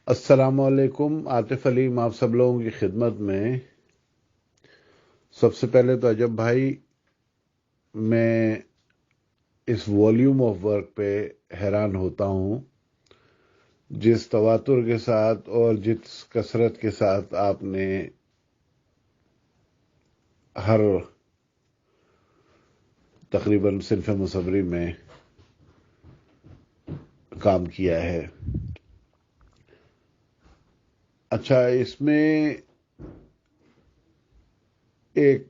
السلام علیکم، عاطف علیم آپ سب لوگوں کی خدمت میں۔ سب سے پہلے تو عجب بھائی، میں اس والیوم آف ورک پہ حیران ہوتا ہوں، جس تواتر کے ساتھ اور جس کثرت کے ساتھ آپ نے ہر تقریباً صنف مصوری میں کام کیا ہے۔ اچھا، اس میں ایک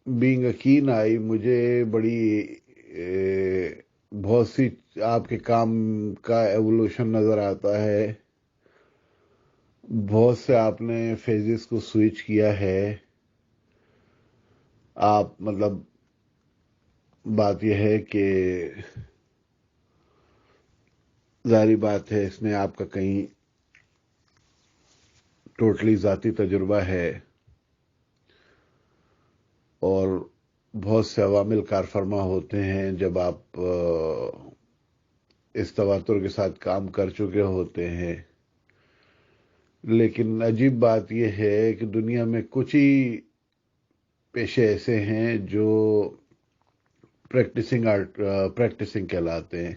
بینگ یقین آئی مجھے بڑی بہت سی آپ کے کام کا ایوولوشن نظر آتا ہے، بہت سے آپ نے فیزز کو سوئچ کیا ہے۔ آپ مطلب بات یہ ہے کہ ظاہری بات ہے اس میں آپ کا کہیں ٹوٹلی ذاتی تجربہ ہے اور بہت سے عوامل کار فرما ہوتے ہیں جب آپ اس تواتر کے ساتھ کام کر چکے ہوتے ہیں۔ لیکن عجیب بات یہ ہے کہ دنیا میں کچھ ہی پیشے ایسے ہیں جو پریکٹسنگ کہلاتے ہیں۔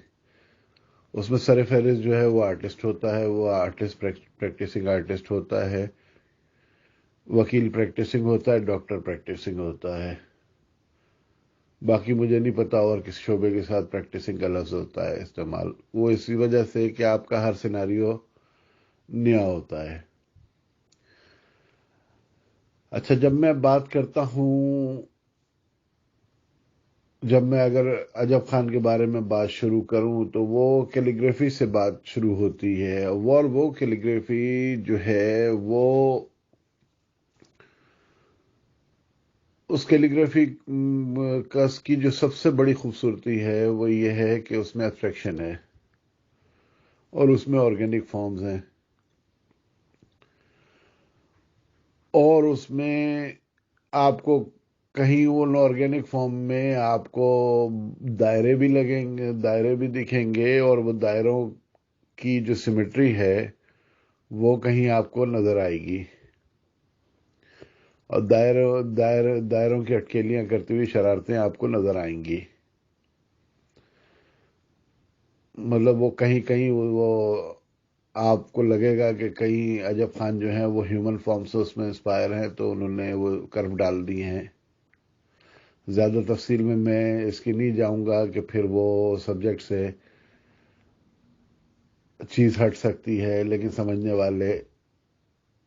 اس میں سر فہرست جو ہے وہ آرٹسٹ ہوتا ہے، وہ آرٹسٹ پریکٹسنگ آرٹسٹ ہوتا ہے، وکیل پریکٹسنگ ہوتا ہے، ڈاکٹر پریکٹسنگ ہوتا ہے۔ باقی مجھے نہیں پتا اور کس شعبے کے ساتھ پریکٹسنگ کا لفظ ہوتا ہے استعمال، وہ اسی وجہ سے کہ آپ کا ہر سیناریو نیا ہوتا ہے۔ اچھا، جب میں بات کرتا ہوں، جب میں اگر عجب خان کے بارے میں بات شروع کروں تو وہ کیلیگرافی سے بات شروع ہوتی ہے، اور وہ کیلیگرافی جو ہے وہ اس کیلیگرافی کی جو سب سے بڑی خوبصورتی ہے وہ یہ ہے کہ اس میں ایبسٹریکشن ہے اور اس میں آرگینک فارمز ہیں، اور اس میں آپ کو کہیں ان آرگینک فارم میں آپ کو دائرے بھی لگیں گے، دائرے بھی دکھیں گے، اور وہ دائروں کی جو سیمیٹری ہے وہ کہیں آپ کو نظر آئے گی، اور دائروں کی اٹکیلیاں کرتی ہوئی شرارتیں آپ کو نظر آئیں گی۔ مطلب وہ کہیں کہیں وہ آپ کو لگے گا کہ کہیں عجب خان جو ہیں وہ ہیومن فارم سے اس میں انسپائر ہیں، تو انہوں نے وہ کرو ڈال دی ہیں۔ زیادہ تفصیل میں اس کی نہیں جاؤں گا کہ پھر وہ سبجیکٹ سے چیز ہٹ سکتی ہے، لیکن سمجھنے والے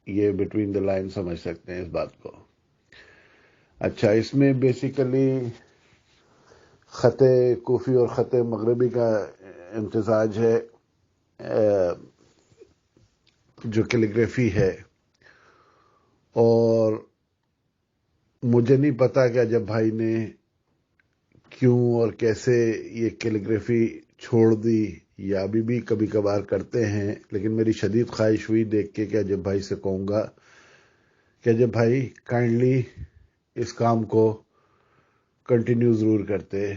یہ بٹوین دا لائن سمجھ سکتے ہیں اس بات کو۔ اچھا، اس میں بیسیکلی خط کوفی اور خط مغربی کا امتزاج ہے۔ جو کیلیگرافی ہے، اور مجھے نہیں پتا کہ عجب بھائی نے کیوں اور کیسے یہ کیلیگرافی چھوڑ دی، یا ابھی بھی کبھی کبھار کرتے ہیں، لیکن میری شدید خواہش ہوئی دیکھ کے کہ عجب بھائی سے کہوں گا کہ عجب بھائی کائنڈلی اس کام کو کنٹینیو ضرور کرتے،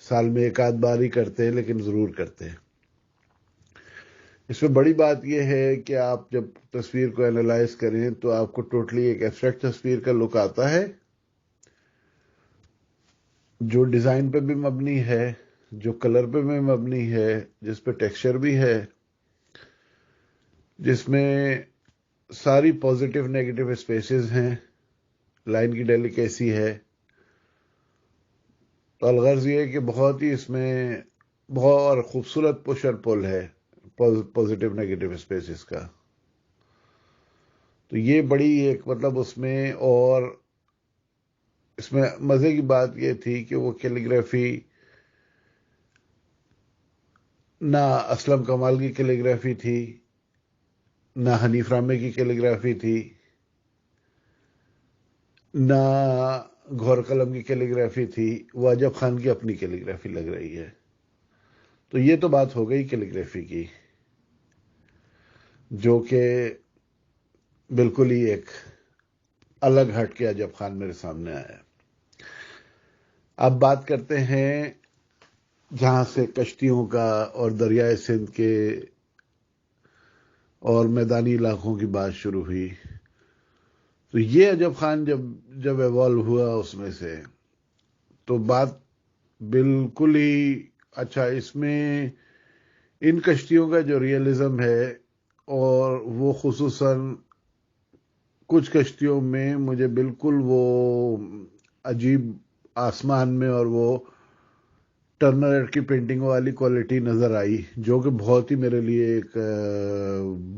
سال میں ایک آدھ بار ہی کرتے لیکن ضرور کرتے۔ اس میں بڑی بات یہ ہے کہ آپ جب تصویر کو اینالائز کریں تو آپ کو ٹوٹلی ایک ایبسٹریکٹ تصویر کا لک آتا ہے، جو ڈیزائن پہ بھی مبنی ہے، جو کلر پہ بھی مبنی ہے، جس پہ ٹیکسچر بھی ہے، جس میں ساری پازیٹیو نیگیٹو اسپیسز ہیں، لائن کی ڈیلیکیسی ہے۔ تو الغرض یہ ہے کہ بہت ہی اس میں بہت خوبصورت پش اور پل ہے پازیٹیو نیگیٹو اسپیسز کا۔ تو یہ بڑی ایک مطلب اس میں، اور اس میں مزے کی بات یہ تھی کہ وہ کیلیگرافی نہ اسلم کمال کی کیلیگرافی تھی، نہ حنیف رامے کی کیلیگرافی تھی، نہ گھور قلم کی کیلیگرافی تھی، وہ عجب خان کی اپنی کیلیگرافی لگ رہی ہے۔ تو یہ تو بات ہو گئی کیلیگرافی کی، جو کہ بالکل ہی ایک الگ ہٹ کے عجب خان میرے سامنے آیا۔ اب بات کرتے ہیں جہاں سے کشتیوں کا اور دریائے سندھ کے اور میدانی علاقوں کی بات شروع ہوئی. تو یہ عجب خان جب ایوالو ہوا اس میں سے، تو بات بالکل ہی اچھا. اس میں ان کشتیوں کا جو ریئلزم ہے، اور وہ خصوصاً کچھ کشتیوں میں مجھے بالکل وہ عجیب آسمان میں اور وہ ٹرنر کی پینٹنگ والی کوالٹی نظر آئی، جو کہ بہت ہی میرے لیے ایک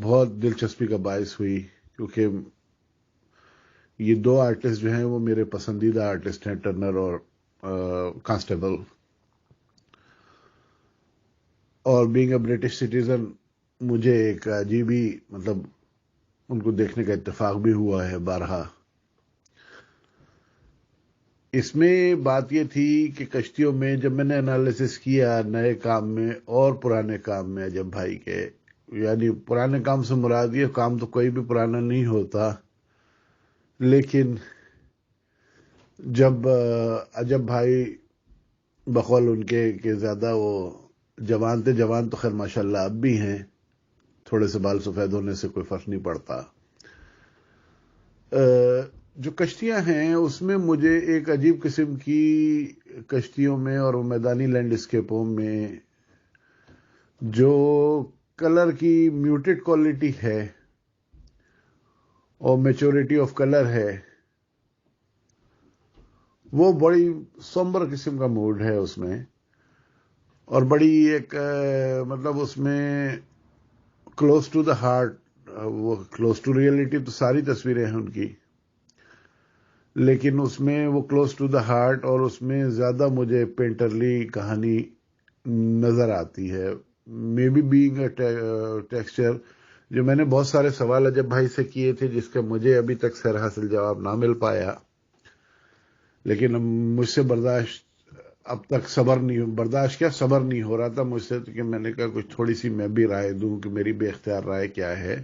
بہت دلچسپی کا باعث ہوئی، کیونکہ یہ دو آرٹسٹ جو ہیں وہ میرے پسندیدہ آرٹسٹ ہیں، ٹرنر اور کانسٹیبل. اور بینگ اے برٹش سٹیزن مجھے ایک عجیب ہی مطلب ان کو دیکھنے کا اتفاق بھی ہوا ہے بارہا. اس میں بات یہ تھی کہ کشتیوں میں جب میں نے انالیسس کیا نئے کام میں اور پرانے کام میں عجب بھائی کے، یعنی پرانے کام سے مراد یہ کام تو کوئی بھی پرانا نہیں ہوتا، لیکن جب عجب بھائی بقول ان کے کہ زیادہ وہ جوان تھے، جوان تو خیر ماشاءاللہ اب بھی ہیں، تھوڑے سے بال سفید ہونے سے کوئی فرق نہیں پڑتا. جو کشتیاں ہیں اس میں مجھے ایک عجیب قسم کی کشتیوں میں اور میدانی لینڈسکیپوں میں جو کلر کی میوٹڈ کوالٹی ہے اور میچورٹی آف کلر ہے، وہ بڑی سمبر قسم کا موڈ ہے اس میں، اور بڑی ایک مطلب اس میں کلوز ٹو دا ہارٹ، وہ کلوز ٹو ریئلٹی تو ساری تصویریں ہیں ان کی، لیکن اس میں وہ کلوز ٹو دا ہارٹ، اور اس میں زیادہ مجھے پینٹرلی کہانی نظر آتی ہے. Maybe being a texture, جو میں نے بہت سارے سوال عجب بھائی سے کیے تھے جس کا مجھے ابھی تک سر حاصل جواب نہ مل پایا، لیکن مجھ سے اب تک برداشت کیا صبر نہیں ہو رہا تھا مجھ سے، کہ میں نے کہا کچھ تھوڑی سی میں بھی رائے دوں کہ میری بے اختیار رائے کیا ہے.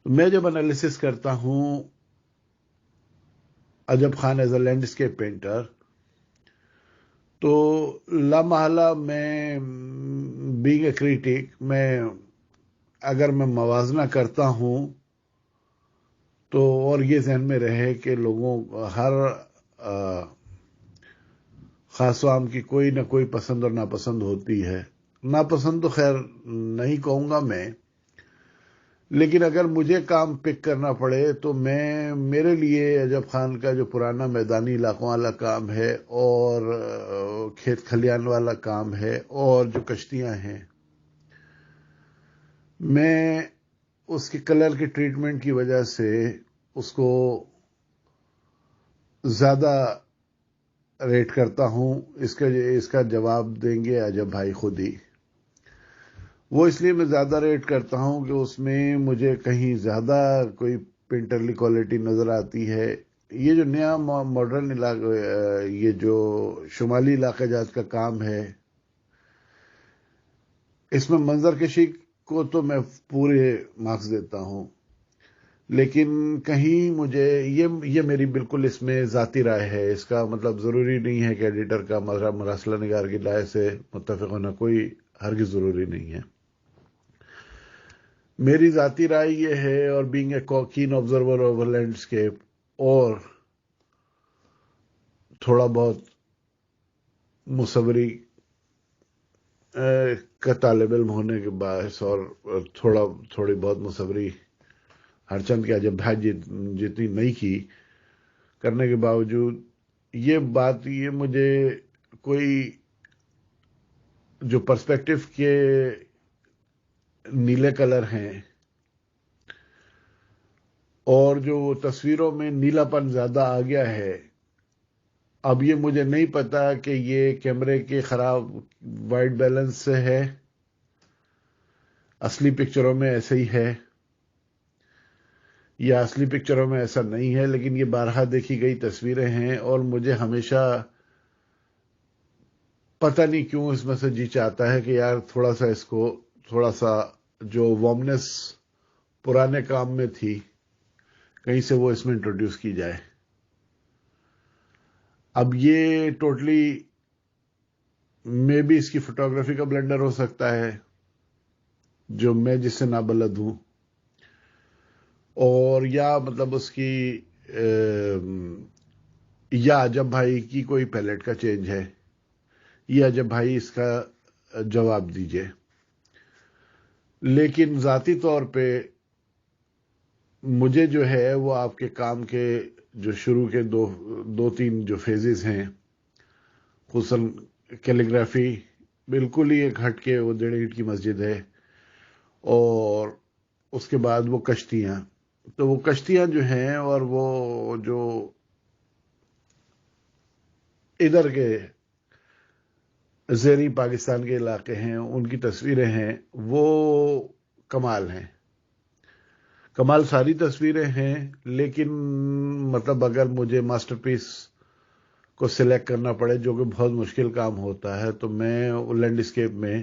میں جب انالیسس کرتا ہوں عجب Khan as a landscape painter, تو لامحالہ میں بینگ اے کریٹک، اگر میں موازنہ کرتا ہوں تو، اور یہ ذہن میں رہے کہ لوگوں ہر خاص و عام کی کوئی نہ کوئی پسند اور ناپسند ہوتی ہے. ناپسند تو خیر نہیں کہوں گا میں، لیکن اگر مجھے کام پک کرنا پڑے تو میرے لیے عجب خان کا جو پرانا میدانی علاقوں والا کام ہے اور کھیت کھلیان والا کام ہے اور جو کشتیاں ہیں، میں اس کے کلر کی ٹریٹمنٹ کی وجہ سے اس کو زیادہ ریٹ کرتا ہوں. اس کا جواب دیں گے عجب بھائی خود ہی. وہ اس لیے میں زیادہ ریٹ کرتا ہوں کہ اس میں مجھے کہیں زیادہ کوئی پینٹرلی کوالٹی نظر آتی ہے. یہ جو نیا ماڈرن علاقہ، یہ جو شمالی علاقہ جات کا کام ہے، اس میں منظر کشی کو تو میں پورے مارکس دیتا ہوں، لیکن کہیں مجھے یہ میری بالکل اس میں ذاتی رائے ہے. اس کا مطلب ضروری نہیں ہے کہ ایڈیٹر کا مراسلہ نگار کی رائے سے متفق ہونا کوئی ہرگز ضروری نہیں ہے. میری ذاتی رائے یہ ہے، اور being a can observer of landscape اور تھوڑا بہت مصوری کا طالب علم ہونے کے باعث، اور تھوڑی بہت مصوری ہر چند کے عجب بھائی جتنی نہیں کی کرنے کے باوجود، یہ مجھے کوئی جو پرسپیکٹو کے نیلے کلر ہیں اور جو تصویروں میں نیلا پن زیادہ آ گیا ہے، اب یہ مجھے نہیں پتا کہ یہ کیمرے کے خراب وائٹ بیلنس سے ہے، اصلی پکچروں میں ایسے ہی ہے، یا اصلی پکچروں میں ایسا نہیں ہے. لیکن یہ بارہا دیکھی گئی تصویریں ہیں، اور مجھے ہمیشہ پتہ نہیں کیوں اس میں سے جی چاہتا ہے کہ یار تھوڑا سا جو وارمنس پرانے کام میں تھی کہیں سے وہ اس میں انٹروڈیوس کی جائے. اب یہ مے بی اس کی فوٹوگرافی کا بلنڈر ہو سکتا ہے، جو میں جس سے نابلد ہوں، اور یا مطلب اس کی یا جب بھائی کی کوئی پیلٹ کا چینج ہے، یا جب بھائی اس کا جواب دیجئے. لیکن ذاتی طور پہ مجھے جو ہے وہ آپ کے کام کے جو شروع کے دو تین جو فیزز ہیں، خصوصاً کیلیگرافی بالکل ہی ایک ہٹ کے وہ 1.5 اینٹ کی مسجد ہے، اور اس کے بعد وہ کشتیاں. تو وہ کشتیاں جو ہیں اور وہ جو ادھر کے زیریں پاکستان کے علاقے ہیں ان کی تصویریں ہیں، وہ کمال ہیں. کمال ساری تصویریں ہیں، لیکن مطلب اگر مجھے ماسٹر پیس کو سلیکٹ کرنا پڑے، جو کہ بہت مشکل کام ہوتا ہے، تو میں لینڈ اسکیپ میں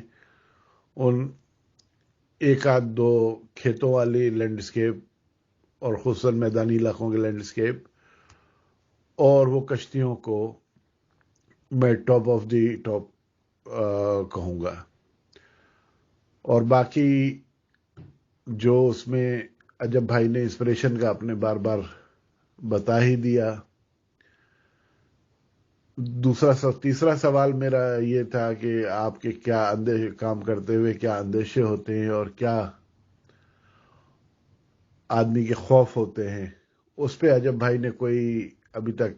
ان ایک آدھ دو کھیتوں والی لینڈ اسکیپ اور خصوصاً میدانی علاقوں کے لینڈ اسکیپ اور وہ کشتیوں کو میں ٹاپ آف دی ٹاپ کہوں گا. اور باقی جو اس میں عجب بھائی نے انسپریشن کا اپنے بار بار بتا ہی دیا. تیسرا سوال میرا یہ تھا کہ آپ کے کیا کام کرتے ہوئے کیا اندیشے ہوتے ہیں اور کیا آدمی کے خوف ہوتے ہیں. اس پہ عجب بھائی نے کوئی ابھی تک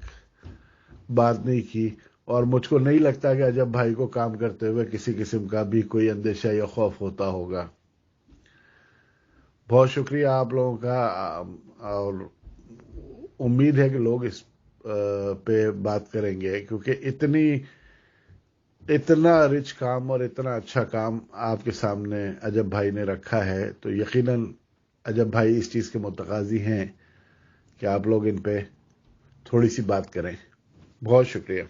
بات نہیں کی، اور مجھ کو نہیں لگتا کہ عجب بھائی کو کام کرتے ہوئے کسی قسم کا بھی کوئی اندیشہ یا خوف ہوتا ہوگا. بہت شکریہ آپ لوگوں کا، اور امید ہے کہ لوگ اس پہ بات کریں گے، کیونکہ اتنا رچ کام اور اتنا اچھا کام آپ کے سامنے عجب بھائی نے رکھا ہے، تو یقیناً عجب بھائی اس چیز کے متقاضی ہیں کہ آپ لوگ ان پہ تھوڑی سی بات کریں. بہت شکریہ.